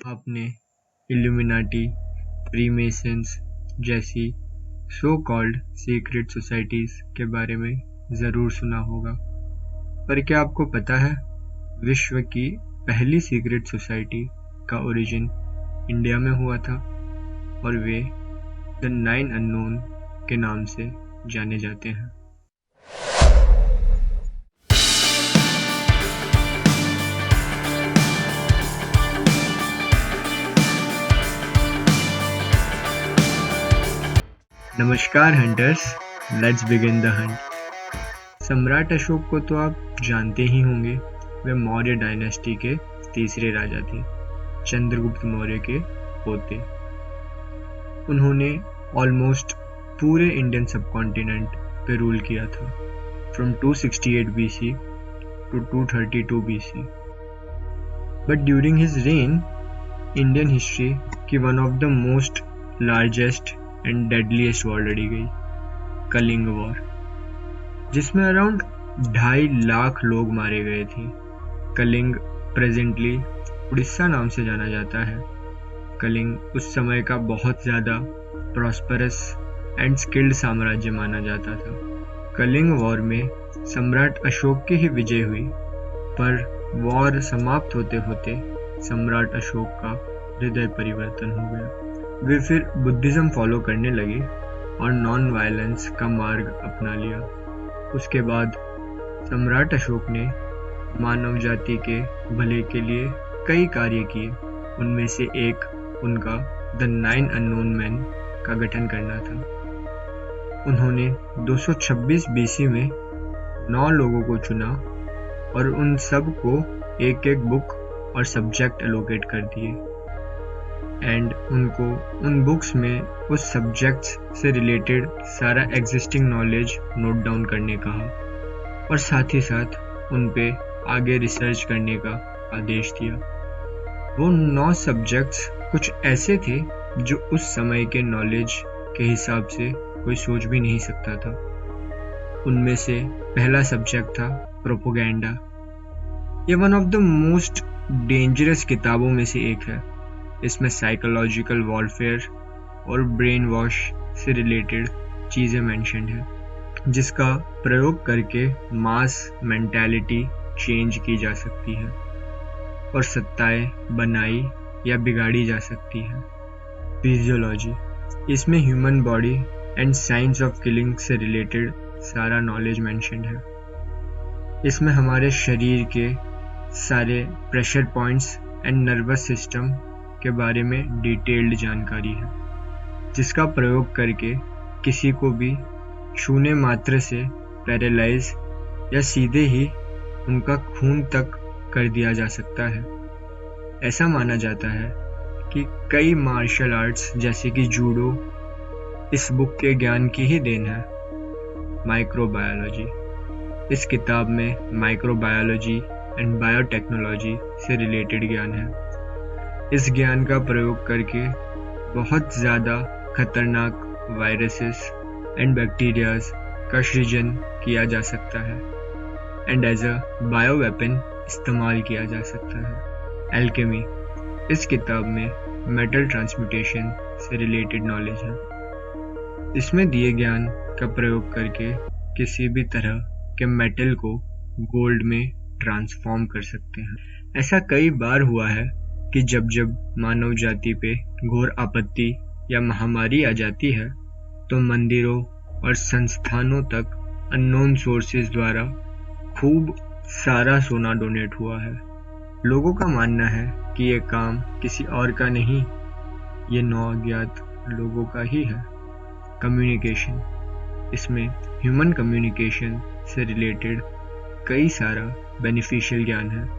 आपने illuminati, Freemasons जैसी so called secret societies के बारे में ज़रूर सुना होगा, पर क्या आपको पता है विश्व की पहली सीक्रेट सोसाइटी का ओरिजिन इंडिया में हुआ था और वे द 9 अननोन के नाम से जाने जाते हैं। नमस्कार hunters, let's begin the Hunt. सम्राट अशोक को तो आप जानते ही होंगे। वे मौर्य डायनेस्टी के तीसरे राजा थे, चंद्रगुप्त मौर्य के पोते। उन्होंने ऑलमोस्ट पूरे इंडियन सबकॉन्टिनेंट पे रूल किया था, from 268 BC to 232 BC। But during his reign Indian history की one of the most largest and deadliest war लड़ी गई, कलिंग वॉर, जिसमें अराउंड 2.5 लाख लोग मारे गए थे। कलिंग प्रेजेंटली उड़ीसा नाम से जाना जाता है। कलिंग उस समय का बहुत ज़्यादा प्रॉस्परस एंड स्किल्ड साम्राज्य माना जाता था। कलिंग वॉर में सम्राट अशोक की ही विजय हुई, पर वॉर समाप्त होते होते सम्राट अशोक का हृदय परिवर्तन हो गया। वे फिर बुद्धिज़्म फॉलो करने लगे और नॉन वायलेंस का मार्ग अपना लिया। उसके बाद सम्राट अशोक ने मानव जाति के भले के लिए कई कार्य किए। उनमें से एक उनका द 9 अननोन मैन का गठन करना था। उन्होंने 226 BC में 9 लोगों को चुना और उन सब को एक एक बुक और सब्जेक्ट एलोकेट कर दिए एंड उनको उन बुक्स में उस सब्जेक्ट्स से रिलेटेड सारा एग्जिस्टिंग नॉलेज नोट डाउन करने कहा और साथ ही साथ उन पे आगे रिसर्च करने का आदेश दिया। वो 9 सब्जेक्ट्स कुछ ऐसे थे जो उस समय के नॉलेज के हिसाब से कोई सोच भी नहीं सकता था। उनमें से पहला सब्जेक्ट था प्रोपोगेंडा। ये one of the most dangerous किताबों में से एक है। इसमें साइकोलॉजिकल वॉरफेयर और ब्रेन वॉश से रिलेटेड चीज़ें मेंशन है, जिसका प्रयोग करके मास मेंटालिटी चेंज की जा सकती है और सत्ताएं बनाई या बिगाड़ी जा सकती है। फिजियोलॉजी, इसमें human body and science of killing से रिलेटेड सारा नॉलेज मेंशन है। इसमें हमारे शरीर के सारे pressure points and nervous system के बारे में डिटेल्ड जानकारी है, जिसका प्रयोग करके किसी को भी छूने मात्र से पैरालाइज या सीधे ही उनका खून तक कर दिया जा सकता है। ऐसा माना जाता है कि कई मार्शल आर्ट्स जैसे कि जूडो इस बुक के ज्ञान की ही देन है। माइक्रोबायोलॉजी, इस किताब में माइक्रोबायोलॉजी एंड बायोटेक्नोलॉजी से रिलेटेड ज्ञान है। इस ज्ञान का प्रयोग करके बहुत ज़्यादा खतरनाक वायरसेस एंड बैक्टीरियाज का सृजन किया जा सकता है and as a bio weapon इस्तेमाल किया जा सकता है। एल्केमी, इस किताब में मेटल ट्रांसम्यूटेशन से रिलेटेड नॉलेज है। इसमें दिए ज्ञान का प्रयोग करके किसी भी तरह के मेटल को गोल्ड में ट्रांसफॉर्म कर सकते हैं। ऐसा कई बार हुआ है कि जब जब मानव जाति पे घोर आपत्ति या महामारी आ जाती है तो मंदिरों और संस्थानों तक अननोन सोर्सेज द्वारा खूब सारा सोना डोनेट हुआ है। लोगों का मानना है कि ये काम किसी और का नहीं, ये 9 अज्ञात लोगों का ही है। कम्युनिकेशन, इसमें ह्यूमन कम्युनिकेशन से रिलेटेड कई सारा बेनिफिशियल ज्ञान है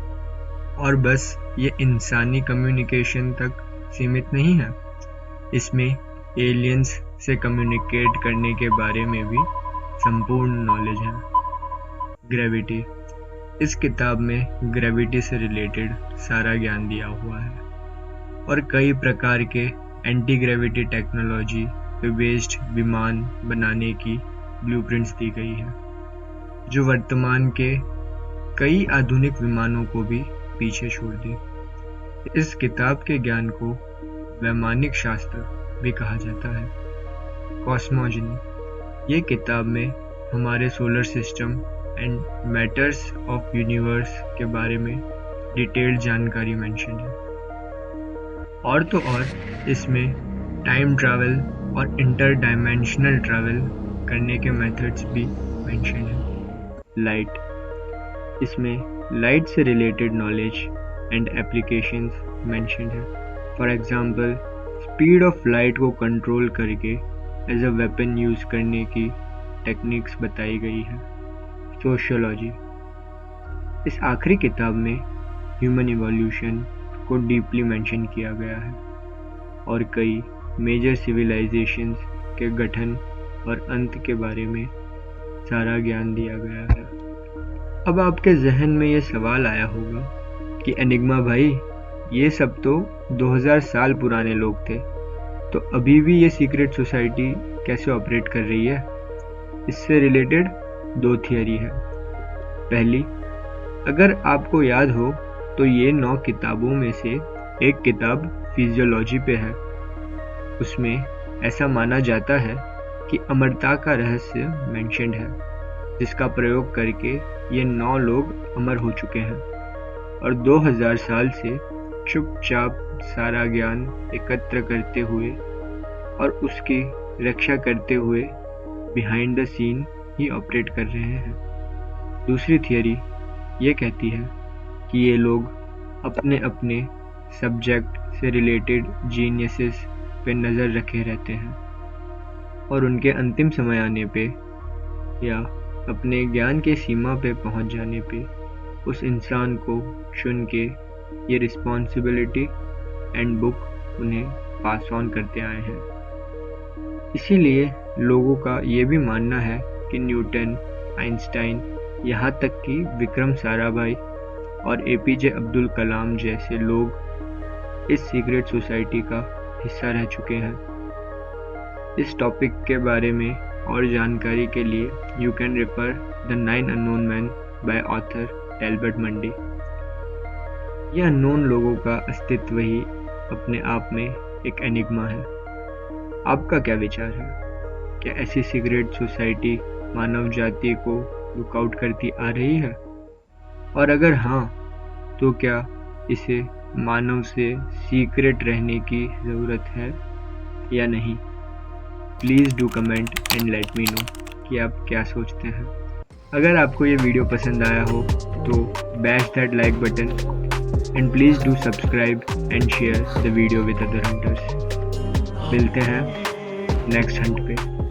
और बस ये इंसानी कम्युनिकेशन तक सीमित नहीं है। इसमें एलियंस से कम्युनिकेट करने के बारे में भी संपूर्ण नॉलेज है। ग्रेविटी, इस किताब में ग्रेविटी से रिलेटेड सारा ज्ञान दिया हुआ है और कई प्रकार के एंटी ग्रेविटी टेक्नोलॉजी पे बेस्ड विमान बनाने की ब्लूप्रिंट्स दी गई है, जो वर्तमान के कई आधुनिक विमानों को भी पीछे छोड़ दे। इस किताब के ज्ञान को वैमानिक शास्त्र भी कहा जाता है। कॉस्मोलॉजी, ये किताब में हमारे solar system and matters of universe के बारे में डिटेल्ड जानकारी मेंशन है। और तो और इसमें टाइम ट्रैवल और इंटर डायमेंशनल ट्रैवल करने के मेथड्स भी मेंशन है। लाइट, इसमें लाइट से related knowledge and applications mention है। For example, speed of light को कंट्रोल करके एज अ वेपन यूज़ करने की टेक्निक्स बताई गई है। सोशियोलॉजी, इस आखिरी किताब में ह्यूमन इवोल्यूशन को डीपली मेंशन किया गया है और कई मेजर सिविलाइजेशंस के गठन और अंत के बारे में सारा ज्ञान दिया गया है। अब आपके जहन में ये सवाल आया होगा कि एनिग्मा भाई, ये सब तो 2000 साल पुराने लोग थे, तो अभी भी ये सीक्रेट सोसाइटी कैसे ऑपरेट कर रही है? इससे रिलेटेड 2 थियरी है। पहली, अगर आपको याद हो तो ये 9 किताबों में से एक किताब फिजियोलॉजी पे है। उसमें ऐसा माना जाता है कि अमरता का रहस्य मेंशन्ड है, जिसका प्रयोग करके ये 9 लोग अमर हो चुके हैं और 2000 साल से चुपचाप सारा ज्ञान एकत्र करते हुए और उसकी रक्षा करते हुए बिहाइंड द सीन ही ऑपरेट कर रहे हैं। दूसरी थियरी ये कहती है कि ये लोग अपने अपने सब्जेक्ट से रिलेटेड जीनियसेस पे नज़र रखे रहते हैं और उनके अंतिम समय आने पे या अपने ज्ञान के सीमा पे पहुंच जाने पे उस इंसान को चुन के ये रिस्पॉन्सिबिलिटी एंड बुक उन्हें पास ऑन करते आए हैं। इसीलिए लोगों का ये भी मानना है कि न्यूटन, आइंस्टाइन, यहाँ तक कि विक्रम साराभाई और एपीजे अब्दुल कलाम जैसे लोग इस सीक्रेट सोसाइटी का हिस्सा रह चुके हैं। इस टॉपिक के बारे में और जानकारी के लिए you can refer the 9 unknown man by author Talbot Mundy. यह अननोन लोगों का अस्तित्व ही अपने आप में एक एनिग्मा है। आपका क्या विचार है? क्या ऐसी सीक्रेट सोसाइटी मानव जाति को लुकआउट करती आ रही है? और अगर हाँ, तो क्या इसे मानव से सीक्रेट रहने की ज़रूरत है या नहीं? Please do comment and let me know कि आप क्या सोचते हैं। अगर आपको ये वीडियो पसंद आया हो तो bash that like button and please do subscribe and share the video with other hunters. मिलते हैं नेक्स्ट हंट पे।